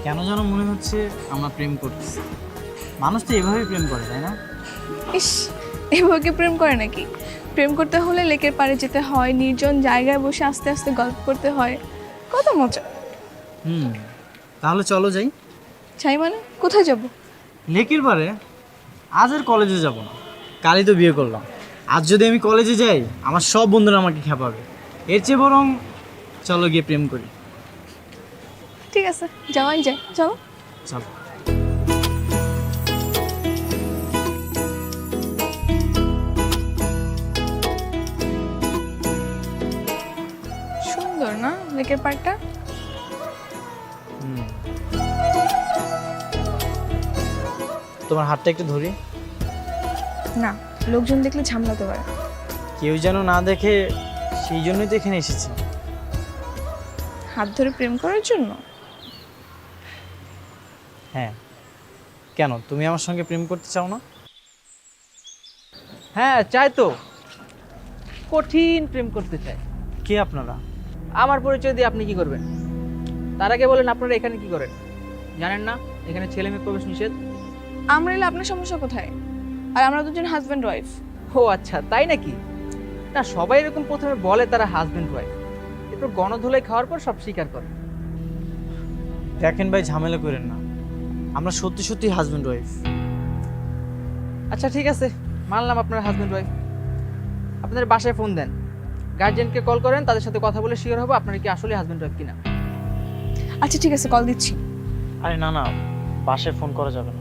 কেন যেন মনে হচ্ছে আমরা প্রেম করতেছি। মানুষ তো এভাবেই প্রেম করে, তাই না? ইস, এভাবে কি প্রেম করে নাকি? প্রেম করতে হলে লেকের পাড়ে যেতে হয়, নির্জন জায়গায় বসে আস্তে আস্তে গল্প করতে হয়, কত মজা। হুম, তাহলে চলো যাই। চাই মানে কোথায় যাব? লেকের পারে। আজ আর কলেজে যাব না, কালই তো বিয়ে করলাম। আজ যদি আমি কলেজে যাই আমার সব বন্ধুরা আমাকে খেপাবে। এর চেয়ে বরং চলো গিয়ে প্রেম করি। ঠিক আছে, যাওয়াই যায়, চলো। চলো। সুন্দর না লেকের পাড়টা? হুম, তোমার হাতটা একটু ধরি। না, লোকজন দেখলে ঝামলাতে পারে। কেউ যেন না দেখে, সেই জন্যই তো এখানে এসেছি। হাত ধরে প্রেম করার জন্য? হ্যাঁ, কেন তুমি আমার সঙ্গে প্রেম করতে চাও না? হ্যাঁ চাই তো, কঠিন প্রেম করতে চাই। কে আপনারা? আমার পরিচয় দিয়ে আপনি কি করবেন? তার আগে বলেন আপনারা এখানে কি করেন? জানেন না এখানে ছেলে মেয়ে প্রবেশ নিষেধ? আমরা এলে আপনার সমস্যা কোথায়? আর আমরা দুজন হাজব্যান্ড ওয়াইফ। ও আচ্ছা, তাই নাকি? না, সবাই এরকম প্রথমে বলে তারা হাজবেন্ড ওয়াইফ, এরপর গণধোলাই খাওয়ার পর সব স্বীকার করে। দেখেন ভাই, ঝামেলা করেন না, আমরা সত্যি সত্যি হাজব্যান্ড ওয়াইফ। আচ্ছা ঠিক আছে, মানলাম আপনার হাজবেন্ড ওয়াইফ। আপনাদের বাসায় ফোন দেন, গার্জিয়ানকে কল করেন, তাদের সাথে কথা বলে শিওর হবো আপনারা কি আসলে হাজবেন্ড ওয়াইফ কিনা। আচ্ছা ঠিক আছে, কল দিচ্ছি। আরে না না, বাসায় ফোন করা যাবে না।